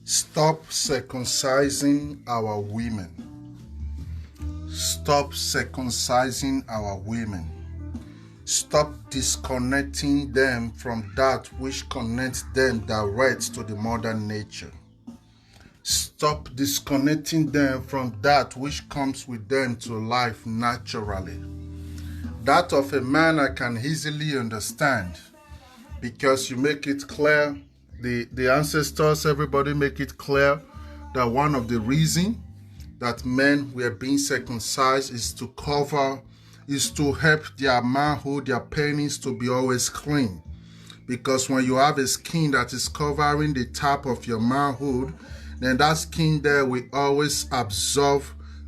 Stop circumcising our women. Stop circumcising our women. Stop disconnecting them from that which connects them direct to the mother nature. Stop disconnecting them from that which comes with them to life naturally. That of a man I can easily understand, because you make it clear, the ancestors, everybody make it clear that one of the reasons that men were being circumcised is to help their manhood, their penis to be always clean. Because when you have a skin that is covering the top of your manhood, then that skin there will always absorb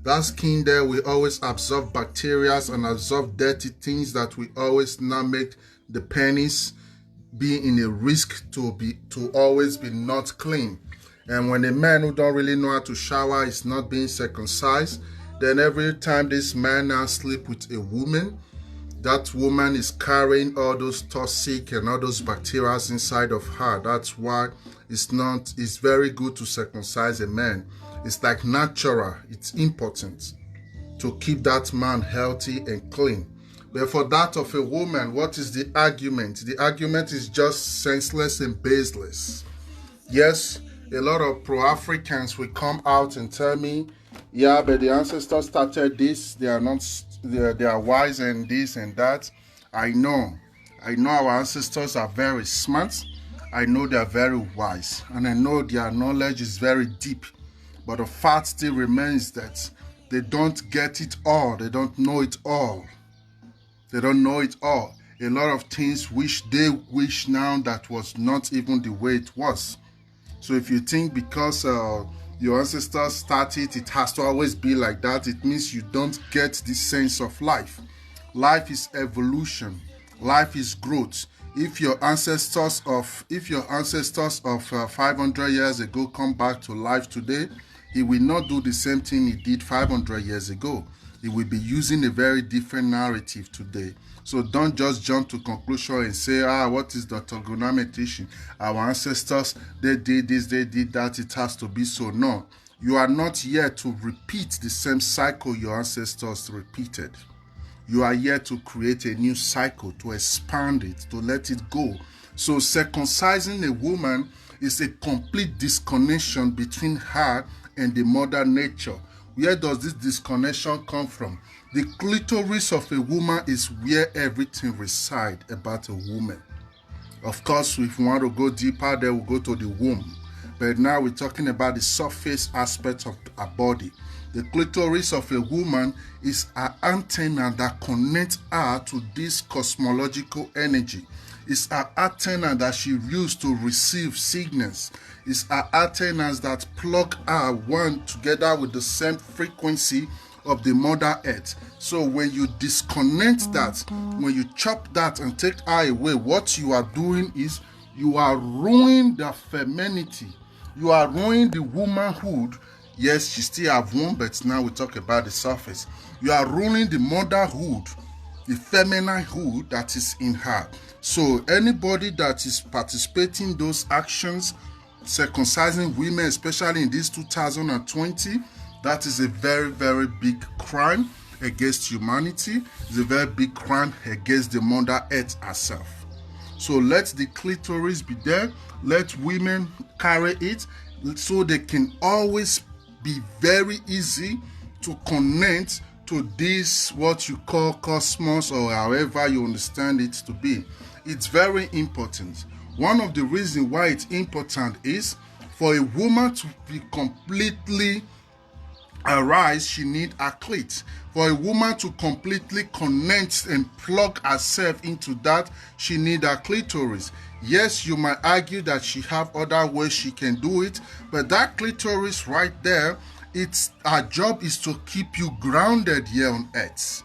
bacteria and absorb dirty things that will always not make the penis be in a risk to always be not clean. And when a man who don't really know how to shower is not being circumcised, then every time this man now sleep with a woman, that woman is carrying all those toxic and all those bacteria inside of her. That's why it's very good to circumcise a man. It's like natural. It's important to keep that man healthy and clean. But for that of a woman, what is the argument? The argument is just senseless and baseless. Yes, a lot of pro-Africans will come out and tell me, yeah, but the ancestors started this, they are wise and this and that. I know our ancestors are very smart. I know they are very wise, and I know their knowledge is very deep. But the fact still remains that they don't get it all. They don't know it all. They don't know it all. A lot of things which they wish now that was not even the way it was. So if you think because your ancestors started, it has to always be like that, it means you don't get the sense of life. Life is evolution. Life is growth. If your ancestors of 500 years ago come back to life today, he will not do the same thing he did 500 years ago. He will be using a very different narrative today. So don't just jump to conclusion and say, what is the trigonometry? Our ancestors, they did this, they did that, it has to be so. No, you are not here to repeat the same cycle your ancestors repeated. You are here to create a new cycle, to expand it, to let it go. So circumcising a woman is a complete disconnection between her and the mother nature. Where does this disconnection come from? The clitoris of a woman is where everything resides about a woman. Of course, if we want to go deeper, then we'll go to the womb. But now we're talking about the surface aspect of her body. The clitoris of a woman is an antenna that connects her to this cosmological energy. It's an antenna that she used to receive signals. It's an antenna that plug her one together with the same frequency of the mother earth. So when you disconnect that, when you chop that and take her away, what you are doing is you are ruining the femininity. You are ruining the womanhood. Yes, she still have womb, but now we talk about the surface. You are ruining the motherhood, the femininehood that is in her. So anybody that is participating in those actions, circumcising women, especially in this 2020, that is a very, very big crime against humanity. It's a very big crime against the mother earth herself. So let the clitoris be there. Let women carry it so they can always be very easy to connect to this, what you call cosmos, or however you understand it to be. It's very important. One of the reasons why it's important is for a woman to be completely arise, she needs a clit. For a woman to completely connect and plug herself into that, she needs a clitoris. Yes, you might argue that she have other ways she can do it, but that clitoris right there, her job is to keep you grounded here on earth.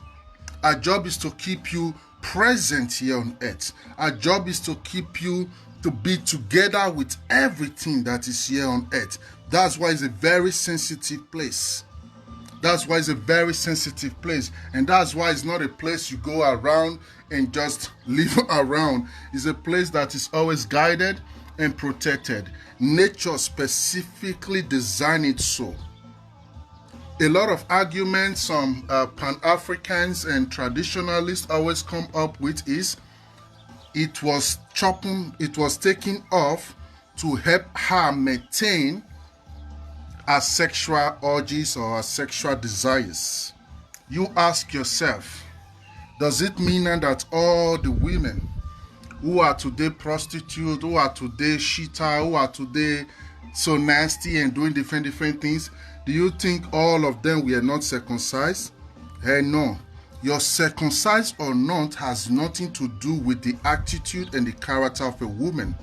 Our job is to keep you present here on earth. Our job is to keep you to be together with everything that is here on earth. That's why it's a very sensitive place. That's why it's a very sensitive place. And that's why it's not a place you go around and just live around. It's a place that is always guided. and protected. Nature specifically designed it so. A lot of arguments some Pan-Africans and traditionalists always come up with is it was taken off to help her maintain her sexual urges or her sexual desires. You ask yourself, does it mean that all the women who are today prostitutes, who are today cheater, who are today so nasty and doing different things, do you think all of them were not circumcised? Hey, no. Your circumcised or not has nothing to do with the attitude and the character of a woman.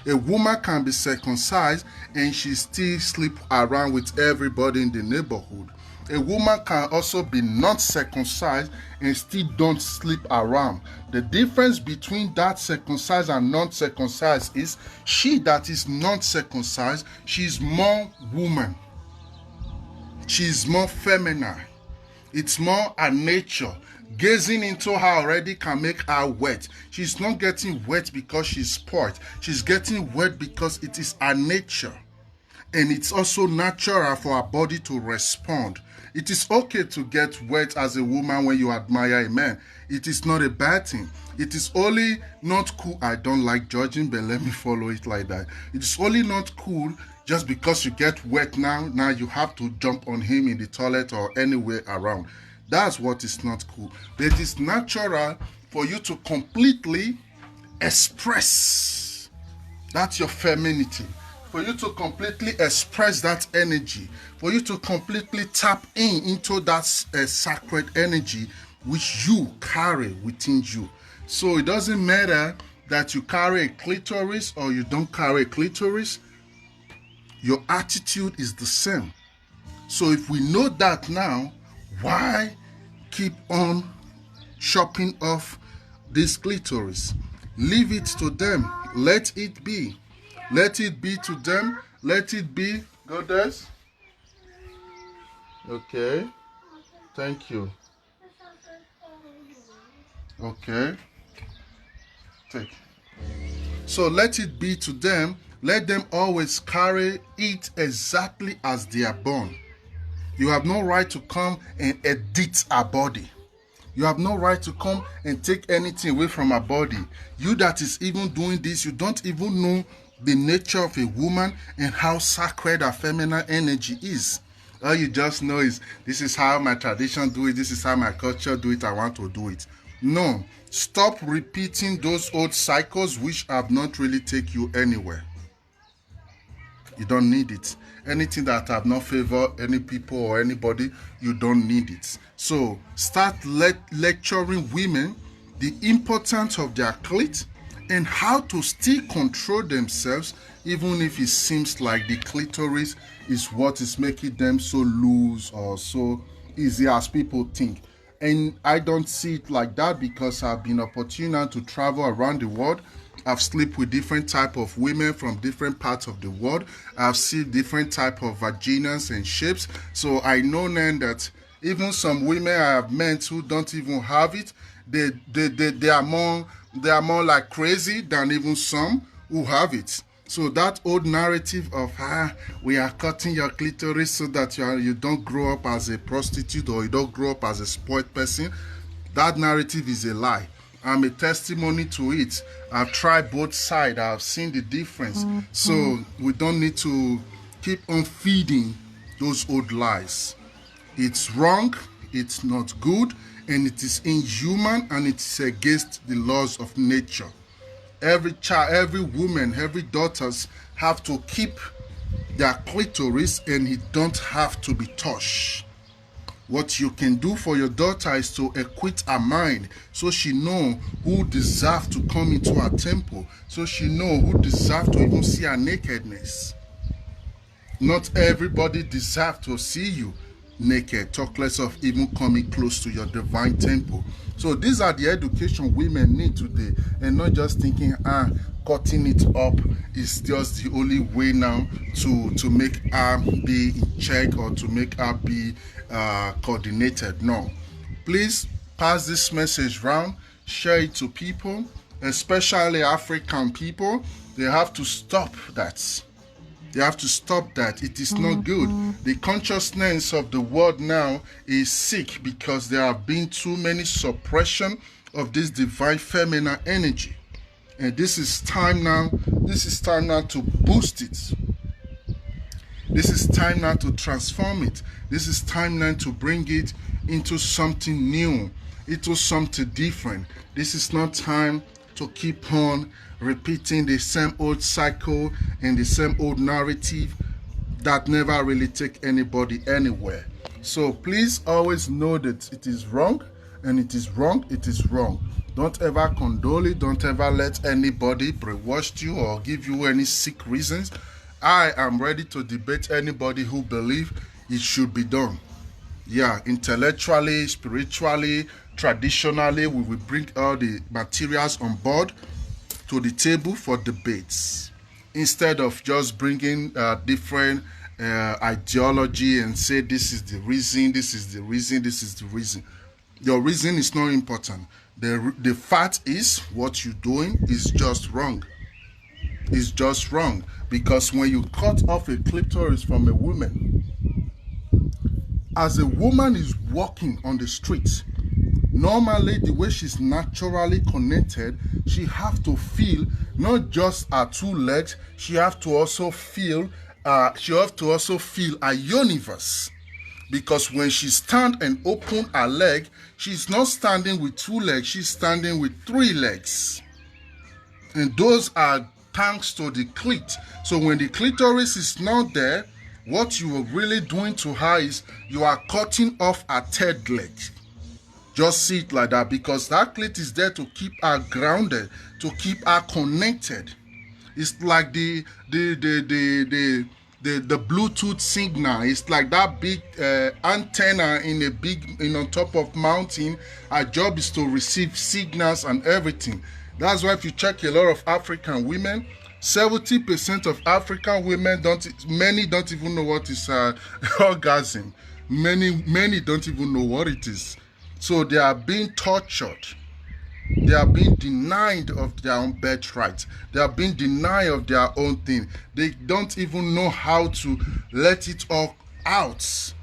A woman can be circumcised and she still sleep around with everybody in the neighborhood. A woman can also be not circumcised and still don't sleep around. The difference between that circumcised and non-circumcised is she that is not circumcised, she's more woman. She's more feminine. It's more her nature. Gazing into her already can make her wet. She's not getting wet because she's spoiled. She's getting wet because it is her nature. And it's also natural for her body to respond. It is okay to get wet as a woman when you admire a man. It is not a bad thing. It is only not cool. I don't like judging, but let me follow it like that. It is only not cool just because you get wet now you have to jump on him in the toilet or anywhere around. That's what is not cool. But it is natural for you to completely express. That's your femininity. For you to completely express that energy. For you to completely tap into that sacred energy which you carry within you. So it doesn't matter that you carry a clitoris or you don't carry a clitoris. Your attitude is the same. So if we know that now, why keep on chopping off this clitoris? Leave it to them. Let it be. Let it be to them. Let it be. Goddess. Okay. Thank you. Okay. Take. So let it be to them. Let them always carry it exactly as they are born. You have no right to come and edit our body. You have no right to come and take anything away from our body. You that is even doing this, you don't even know the nature of a woman and how sacred her feminine energy is. All you just know is, this is how my tradition do it, this is how my culture do it, I want to do it. No, stop repeating those old cycles which have not really take you anywhere. You don't need it. Anything that have not favored any people or anybody, you don't need it. So start lecturing women the importance of their clit and how to still control themselves, even if it seems like the clitoris is what is making them so loose or so easy as people think. And I don't see it like that because I've been opportune to travel around the world. I've slept with different type of women from different parts of the world. I've seen different type of vaginas and shapes. So I know then that even some women I have met who don't even have it, they are more like crazy than even some who have it. So that old narrative of we are cutting your clitoris so that you don't grow up as a prostitute or you don't grow up as a spoiled person, that narrative is a lie. I'm a testimony to it. I've tried both sides. I've seen the difference. So we don't need to keep on feeding those old lies. It's wrong, it's not good, and it is inhuman, and it's against the laws of nature. Every child, every woman, every daughters have to keep their clitoris, and it don't have to be touched. What you can do for your daughter is to equip her mind so she know who deserve to come into her temple, so she know who deserve to even see her nakedness. Not everybody deserve to see you naked, talk less of even coming close to your divine temple. So these are the education women need today, and not just thinking cutting it up is just the only way now to make her be in check or to make her be coordinated. No, please pass this message round, share it to people, especially African people, They have to stop that. They have to stop that. It is not good. The consciousness of the world now is sick because there have been too many suppression of this divine feminine energy. And this is time now. This is time now to boost it. This is time now to transform it. This is time now to bring it into something new, into something different. This is not time to keep on repeating the same old cycle and the same old narrative that never really take anybody anywhere. So please always know that it is wrong, and it is wrong, it is wrong. Don't ever condole it. Don't ever let anybody brainwash you or give you any sick reasons. I am ready to debate anybody who believes it should be done. Yeah, intellectually, spiritually, traditionally, we will bring all the materials on board to the table for debates, instead of just bringing different ideology and say this is the reason, this is the reason, this is the reason. Your reason is not important. The fact is what you're doing is just wrong. It's just wrong, because when you cut off a clitoris from a woman, as a woman is walking on the street, normally the way she's naturally connected, she have to feel not just her two legs, she have to also feel a universe. Because when she stand and open her leg, she's not standing with two legs, she's standing with three legs. And those are thanks to the clit. So when the clitoris is not there, what you are really doing to her is you are cutting off her third leg. Just see it like that, because that clit is there to keep her grounded, to keep her connected. It's like the Bluetooth signal. It's like that big antenna on top of mountain. Our job is to receive signals and everything. That's why if you check a lot of African women, 70% of African women many don't even know what is orgasm. Many don't even know what it is. So they are being tortured. They are being denied of their own birthright. They are being denied of their own thing. They don't even know how to let it all out.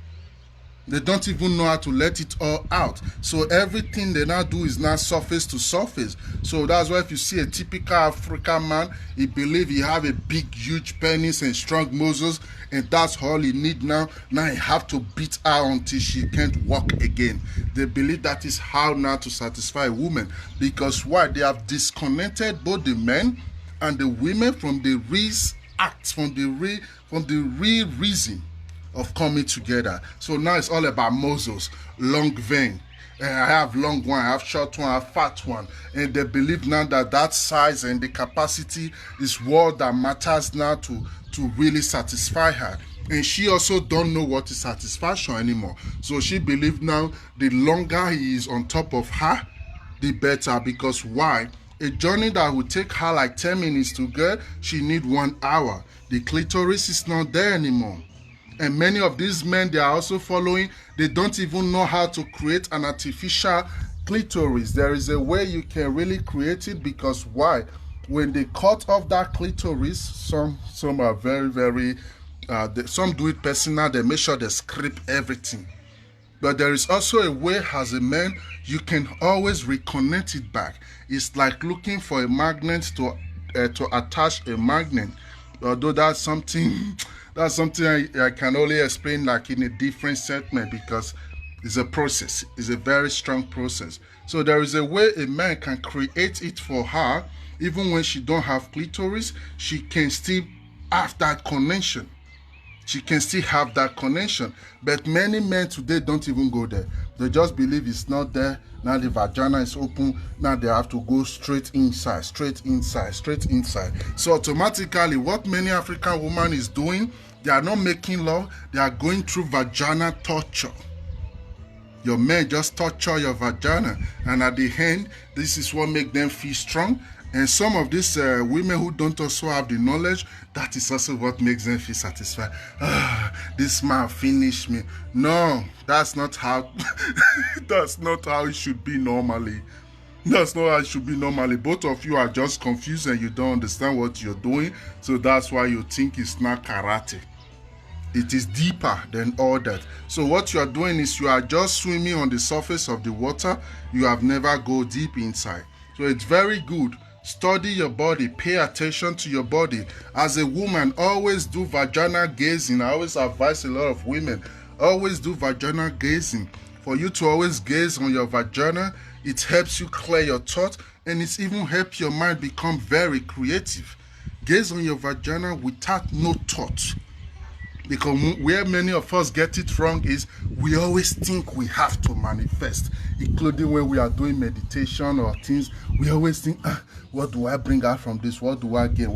They don't even know how to let it all out. So everything they now do is now surface to surface. So that's why if you see a typical African man, he believes he have a big, huge penis and strong muscles, and that's all he need now. Now he have to beat her until she can't walk again. They believe that is how now to satisfy a woman. Because why? They have disconnected both the men and the women from the real act, from the real reason of coming together. So now it's all about muscles, long vein. And I have long one, I have short one, I have fat one. And they believe now that size and the capacity is what that matters now to really satisfy her. And she also don't know what is satisfaction anymore. So she believes now the longer he is on top of her, the better. Because why? A journey that would take her like 10 minutes to get, she need 1 hour. The clitoris is not there anymore. And many of these men they are also following, they don't even know how to create an artificial clitoris. There is a way you can really create it, because why? When they cut off that clitoris, some are very, some do it personal, they make sure they scrape everything. But there is also a way as a man, you can always reconnect it back. It's like looking for a magnet to attach a magnet. Although that's something I can only explain like in a different segment, because it's a process. It's a very strong process. So there is a way a man can create it for her, even when she don't have clitoris, she can still have that connection. She can still have that connection. But many men today don't even go there. They just believe it's not there. Now the vagina is open. Now they have to go straight inside. So automatically, what many African women is doing, they are not making love. They are going through vagina torture. Your men just torture your vagina. And at the end, this is what makes them feel strong. And some of these women who don't also have the knowledge, that is also what makes them feel satisfied. This man finished me. No, that's not how that's not how it should be normally. That's not how it should be normally. Both of you are just confused and you don't understand what you're doing. So that's why you think it's not karate. It is deeper than all that. So what you are doing is you are just swimming on the surface of the water. You have never go deep inside. So it's very good. Study your body. Pay attention to your body. As a woman, always do vaginal gazing. I always advise a lot of women, always do vaginal gazing. For you to always gaze on your vagina, it helps you clear your thoughts, and it's even helps your mind become very creative. Gaze on your vagina without no thought. Because where many of us get it wrong is we always think we have to manifest, including when we are doing meditation or things. We always think, what do I bring out from this? What do I get?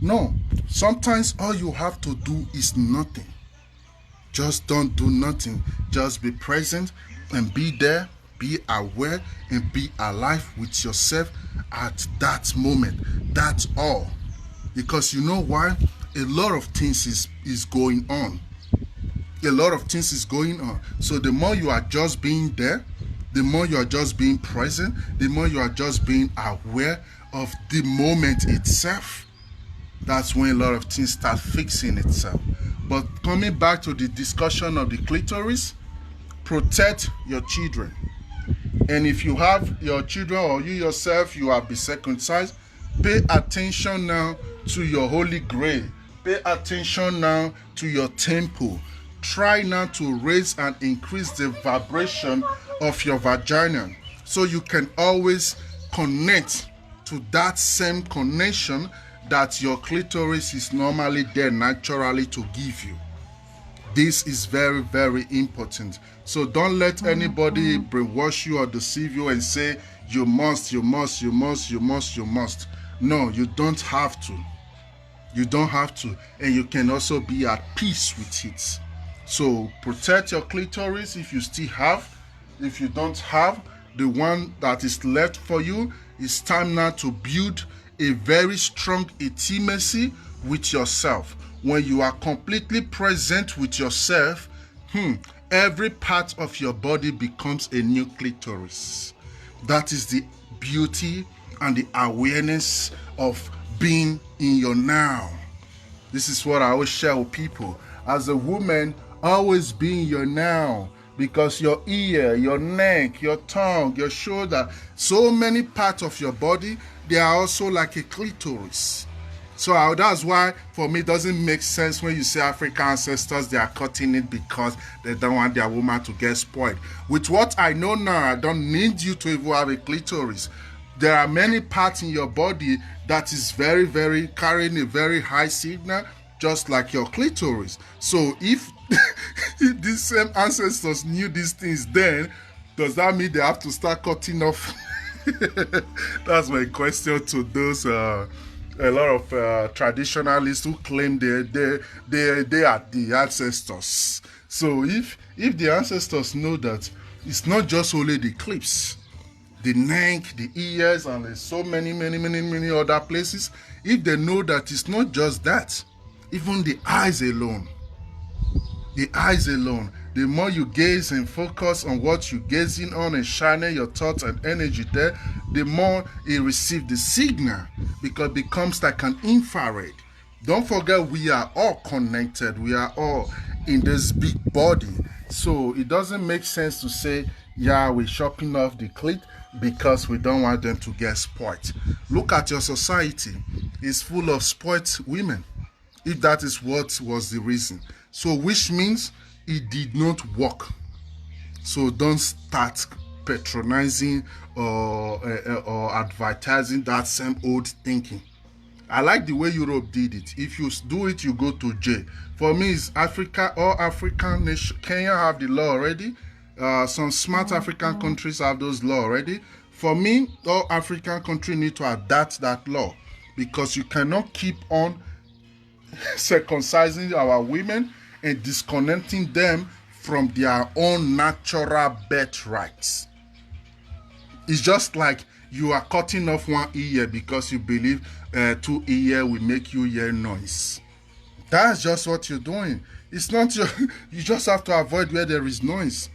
No, sometimes all you have to do is nothing. Just don't do nothing. Just be present and be there, be aware, and be alive with yourself at that moment. That's all. Because you know why? A lot of things is going on. A lot of things is going on. So the more you are just being there, the more you are just being present, the more you are just being aware of the moment itself, that's when a lot of things start fixing itself. But coming back to the discussion of the clitoris, protect your children. And if you have your children or you yourself, you have been circumcised, pay attention now to your holy grail. Pay attention now to your temple. Try now to raise and increase the vibration of your vagina so you can always connect to that same connection that your clitoris is normally there naturally to give you. This is very, very important. So don't let anybody brainwash you or deceive you and say you must. No, you don't have to. You don't have to. And you can also be at peace with it. So protect your clitoris if you still have. If you don't have, the one that is left for you, it's time now to build a very strong intimacy with yourself. When you are completely present with yourself, every part of your body becomes a new clitoris. That is the beauty and the awareness of being in your now. This is what I always share with people. As a woman, always be in your now, because your ear, your neck, your tongue, your shoulder, so many parts of your body, they are also like a clitoris. So that's why for me it doesn't make sense when you say African ancestors, they are cutting it because they don't want their woman to get spoiled. With what I know now, I don't need you to even have a clitoris. There are many parts in your body that is very, very carrying a very high signal, just like your clitoris. So if these same ancestors knew these things then, does that mean they have to start cutting off? That's my question to those a lot of traditionalists who claim they are the ancestors. So if the ancestors know that it's not just only the clips, the neck, the ears, and there's so many other places, if they know that it's not just that, even the eyes alone, the more you gaze and focus on what you're gazing on and shining your thoughts and energy there, the more it receives the signal, because it becomes like an infrared. Don't forget, we are all connected. We are all in this big body. So it doesn't make sense to say, yeah, we're chopping off the clit because we don't want them to get spoiled. Look at your society. It's full of spoiled women, if that is what was the reason. So which means it did not work. So don't start patronizing or advertising that same old thinking. I like the way Europe did it. If you do it, you go to jail. For me, it's Africa, all African nation. Kenya have the law already. Some smart African countries have those law already. For me, all African countries need to adapt that law, because you cannot keep on circumcising our women and disconnecting them from their own natural birthrights. It's just like you are cutting off one ear because you believe 2 ears will make you hear noise. That's just what you're doing. It's not you just have to avoid where there is noise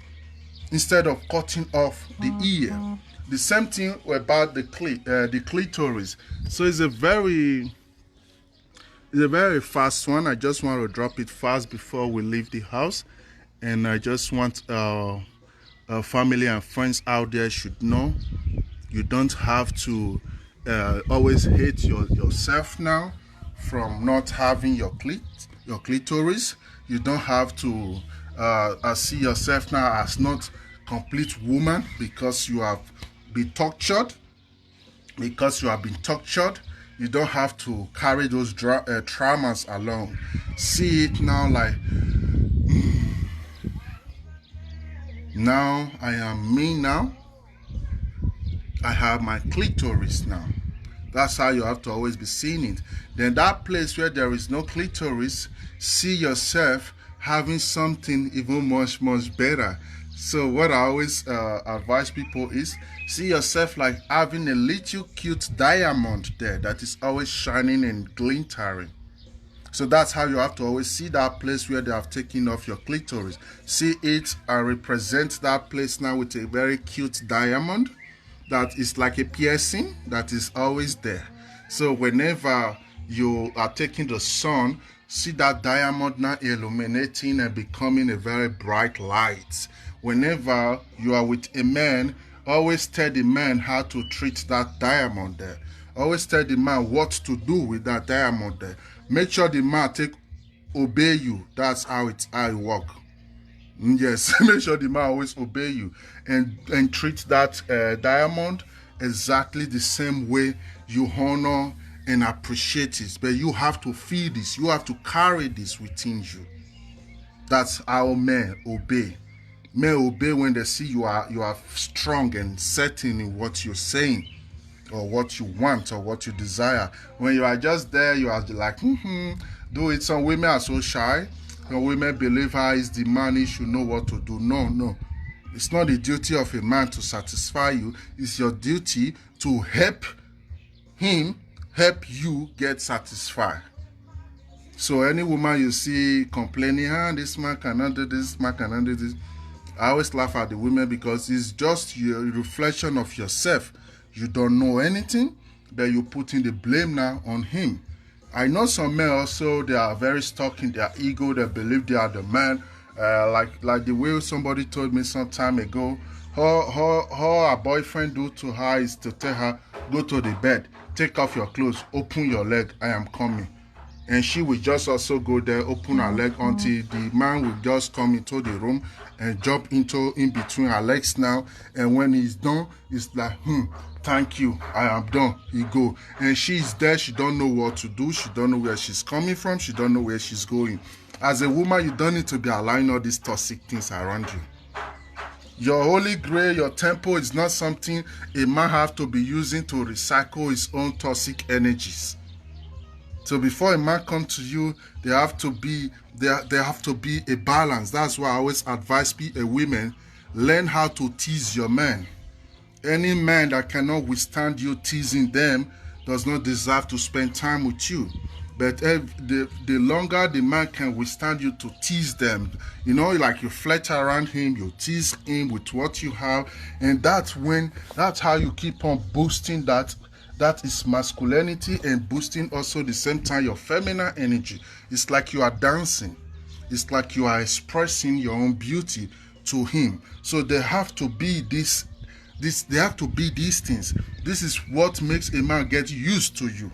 instead of cutting off the ear. The same thing about the clitoris. So it's a very fast one. I just want to drop it fast before we leave the house, and I just want family and friends out there should know you don't have to always hate yourself now from not having your clitoris. You don't have to see yourself now as not complete woman because you have been tortured. Because you have been tortured, you don't have to carry those traumas along. See it now like, now I am me now. I have my clitoris now. That's how you have to always be seeing it. Then that place where there is no clitoris, see yourself having something even much, much better. So what I always advise people is see yourself like having a little cute diamond there that is always shining and glittering. So that's how you have to always see that place where they have taken off your clitoris. See it and represent that place now with a very cute diamond that is like a piercing that is always there. So whenever you are taking the sun, see that diamond now illuminating and becoming a very bright light. Whenever you are with a man, always tell the man how to treat that diamond there. Always tell the man what to do with that diamond there. Make sure the man obey you. That's how it work. Yes, make sure the man always obey you and treat that diamond exactly the same way you honor and appreciate it. But you have to feel this. You have to carry this within you. That's how men obey. Men obey when they see you are strong and certain in what you're saying, or what you want, or what you desire. When you are just there, you are like, do it. Some women are so shy. Some women believe is the man, he should know what to do. No. It's not the duty of a man to satisfy you. It's your duty to help you get satisfied. So any woman you see complaining, this man cannot do this, man cannot do this, I always laugh at the women because it's just your reflection of yourself. You don't know anything, but you putting the blame now on him. I know some men also, they are very stuck in their ego. They believe they are the man. Like the way somebody told me some time ago, her boyfriend do to her is to tell her, go to the bed, take off your clothes, open your leg, I am coming. And she will just also go there, open her leg until the man will just come into the room and jump in between her legs now. And when he's done, it's like, thank you, I am done. He go. And she's there, she don't know what to do. She don't know where she's coming from. She don't know where she's going. As a woman, you don't need to be allowing all these toxic things around you. Your holy grail, your temple is not something a man have to be using to recycle his own toxic energies. So before a man comes to you, there have to be a balance. That's why I always advise women, learn how to tease your man. Any man that cannot withstand you teasing them does not deserve to spend time with you. But the longer the man can withstand you to tease them, like you flirt around him, you tease him with what you have, and that's how you keep on boosting that is masculinity and boosting also the same time your feminine energy. It's like you are dancing. It's like you are expressing your own beauty to him. So there have to be these things. This is what makes a man get used to you.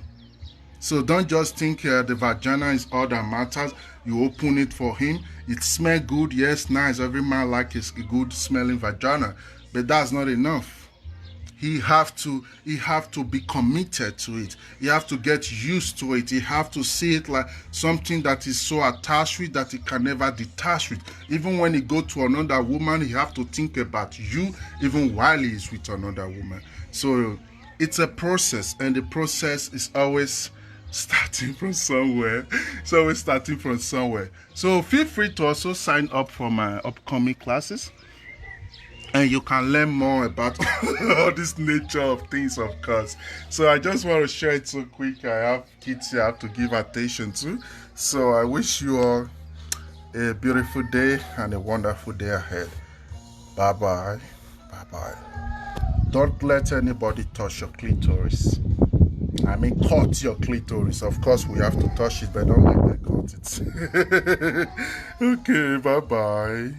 So don't just think the vagina is all that matters. You open it for him. It smells good. Yes, nice. Every man likes a good smelling vagina. But that's not enough. He have to be committed to it. He have to get used to it. He have to see it like something that is so attached with that he can never detach with. Even when he go to another woman, he have to think about you even while he is with another woman. So it's a process, and the process is always starting from somewhere. So feel free to also sign up for my upcoming classes. And you can learn more about all this nature of things, of course. So I just want to share it so quick. I have kids here I have to give attention to. So I wish you all a beautiful day and a wonderful day ahead. Bye-bye. Bye-bye. Don't let anybody touch your clitoris. I mean, cut your clitoris. Of course, we have to touch it, but don't let them cut it. Okay, bye-bye.